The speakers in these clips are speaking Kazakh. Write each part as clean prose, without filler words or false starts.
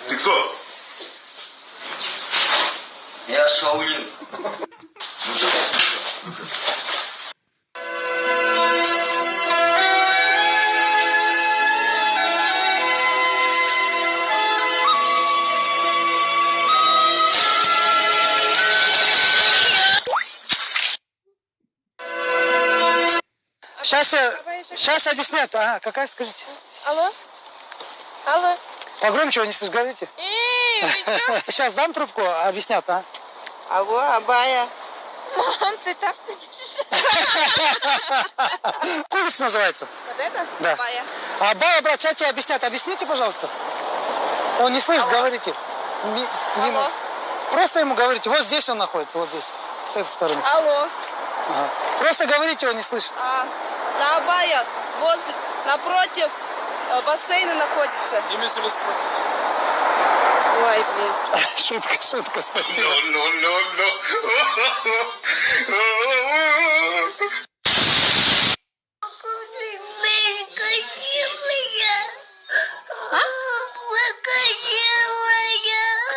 Ты кто? Я Шаулин. Сейчас объяснят. Ага, какая, скажите? Алло? Алло? Погромче, вы не слышите, говорите. Эй, вы чё? Сейчас дам трубку, объяснят, а? Алло, Абая. Мам, ты так держишь. Курс называется. Вот это? Да. Абая. Абая, брат, сейчас тебе объяснят. Объясните, пожалуйста. Он не слышит, Алло. говорите. Алло? Просто ему говорите. Вот здесь он находится, вот здесь. С этой стороны. Алло? Ага. Просто говорите, он не слышит. На Абая, возле, напротив бассейна находится. Ой, блин. Шутка, спасибо.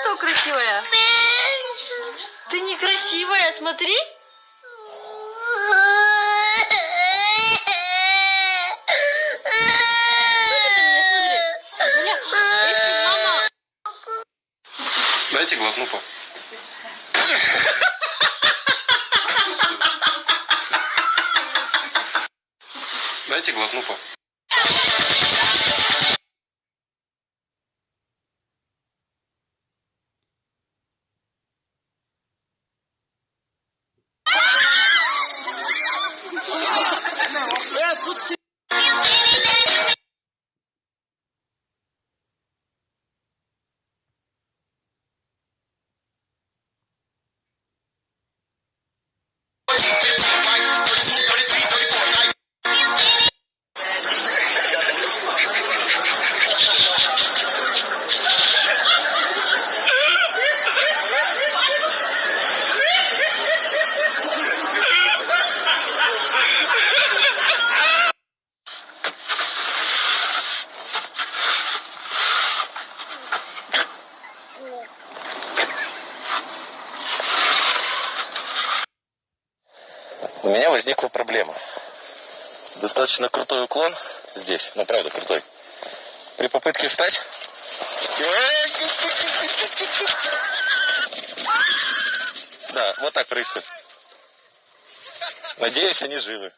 Кто красивая? Ты некрасивая, смотри. Дайте глотну, пап. Дайте глотну, пап. У меня возникла проблема. Достаточно крутой уклон здесь, ну правда крутой. При попытке встать... Да, вот так происходит. Надеюсь, они живы.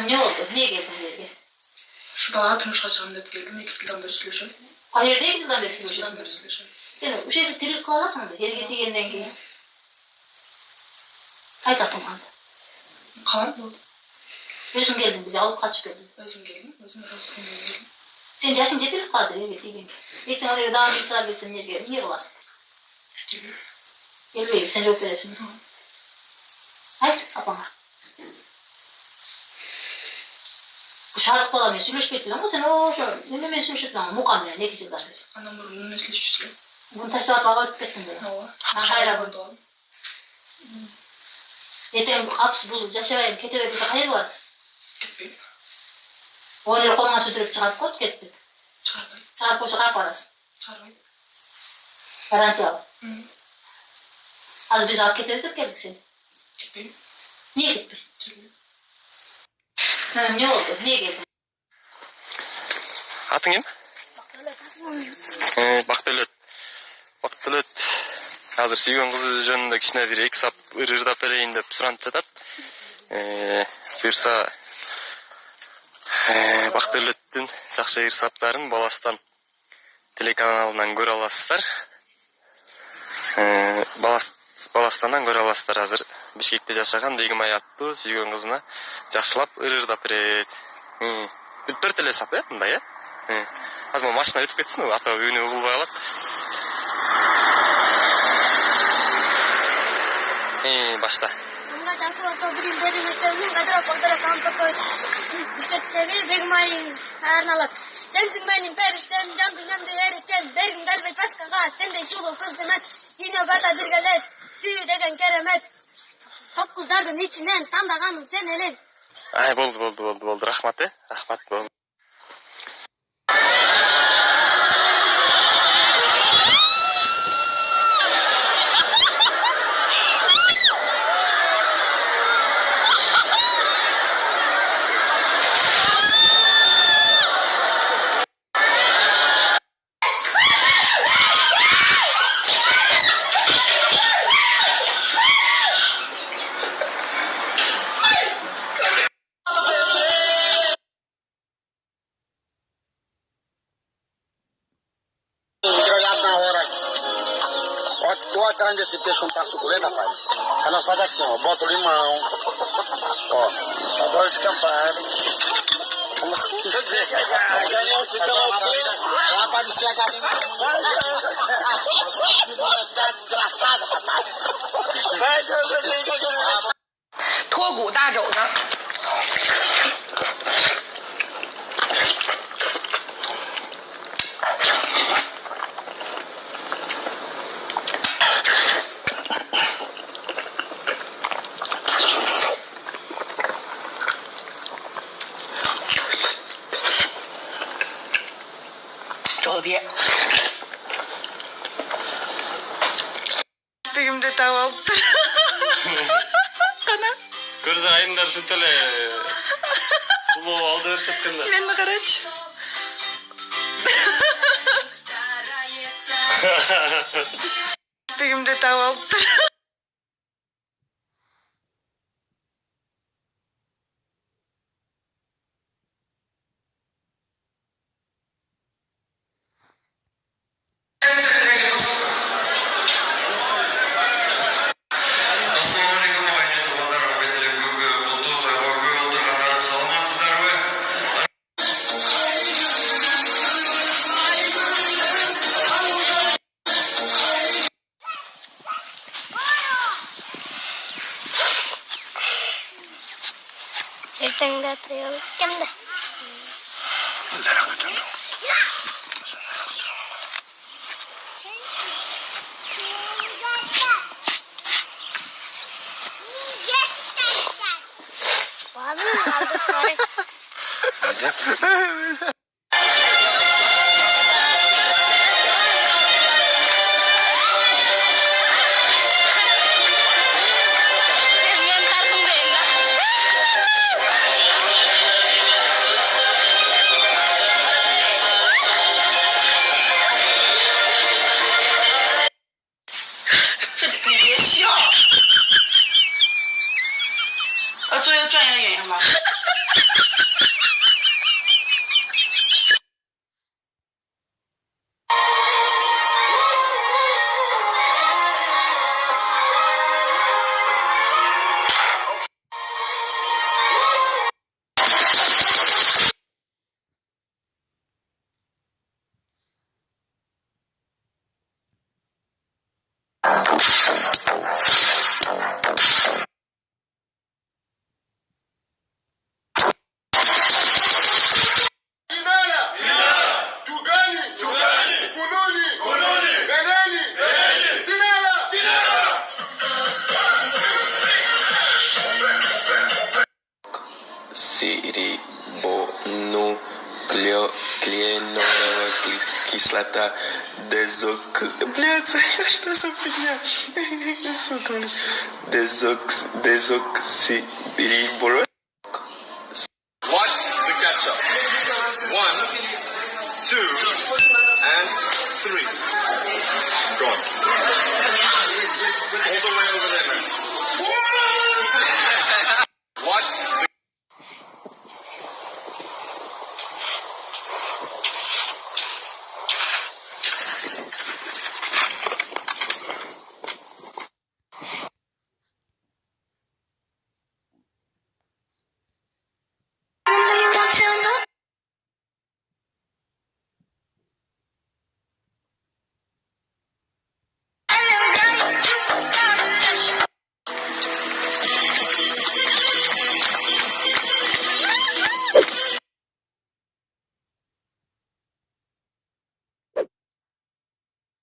Ne oldu? Niye geldin geriye? Şurada tanışma sıramda geldim. 2 yıldan beri söylüyorum. Hayır değil mi beri 2 yıldan beri söylüyorsun? söylüyorum. Yani bu şeyde tirik kalasan da her getirgenden keyin. Ay tapılmadı. Kalan bu. Özüm geldin bize alıp kaçıp geldin. Özüm geldim. Özüm razı geldim. Sen yaşın getirip kalsın her getirgen. Gittin oraya daha bir saat geçsin yer gelin. Yer olasın. Gel beyim sen çok veresin. Haydi kapama. Bu şarkı falan mesulüş getirdin ama sen o ne mesulüş getirdin ama mukam ya ne kişiden beri. Anam burnunun üstüne şişiyor. Bunu taşlar baba gittin böyle. Hava. Hayır abi. Yetem hapis bulup yaşayayım ketebekte hayır var. Gitmeyeyim. Onu koluna sütürüp çıkarıp kot gitti. Çağırmayın. Çıkarıp koşa kalp arasın. Çağırmayın. Garanti al. Hı. Az biz alıp ketebekte geldik seni. Gitmeyeyim. Niye gitmişsin? Gitmeyeyim. Ne oldu? Niye geldin? Атың кім? Бақтөлөт. Бақтөлөт. Азыр сүйген қызы жөнінде кішкене бір 2 сап ырырдап берейін деп сұранып жатат. Бұйырса Бақтөлөттің жақсы ырсаптарын Баластан телеканалынан көре аласыздар. Баластаннан көре аласыздар. Азыр Бишкекте жашаған Бегимай аттуу сүйген қызына жақшылап ырырдап берет. 4 эле сап, мындай, Азыр машина өтүп кетсин, ата үйүнө угулбай алат. Башта. Мынга жалпы орто билим берүү мектебинин кадыр колдора кампакөт Бишкектеги Бегимай арналат. Сенсиң менин периштем, жан дүйнөмдү эриткен, бергим келбейт башкага, сендей сулуу кызды мен дүйнөгө ата биргелеп, сүйүү деген керемет. Топ кыздардын ичинен тандаганым сен элең. Болду. Рахмат, Рахмат, болду. Outra onde esse peixe quando tá suculento, rapaz. Aí nós faz assim, ó, bota o limão, ó, agora escapar. Como se quer dizer, ganhou de rapaz do céu, tá desgraçado, rapaz. Vai, 脱骨大肘子。肘子皮。Begimde tava aldı. Kana. Көрсі айындар шүттілі сұлу алды өршеткенді. Meni karaç. Begimde tava aldı. Ertende atıyor. Kimde? Var mı? Aldı sonra. Рибонуклеиновая кислота, Блядь, что за фигня? Сука, дезоксирибоз. What's the ketchup? 1,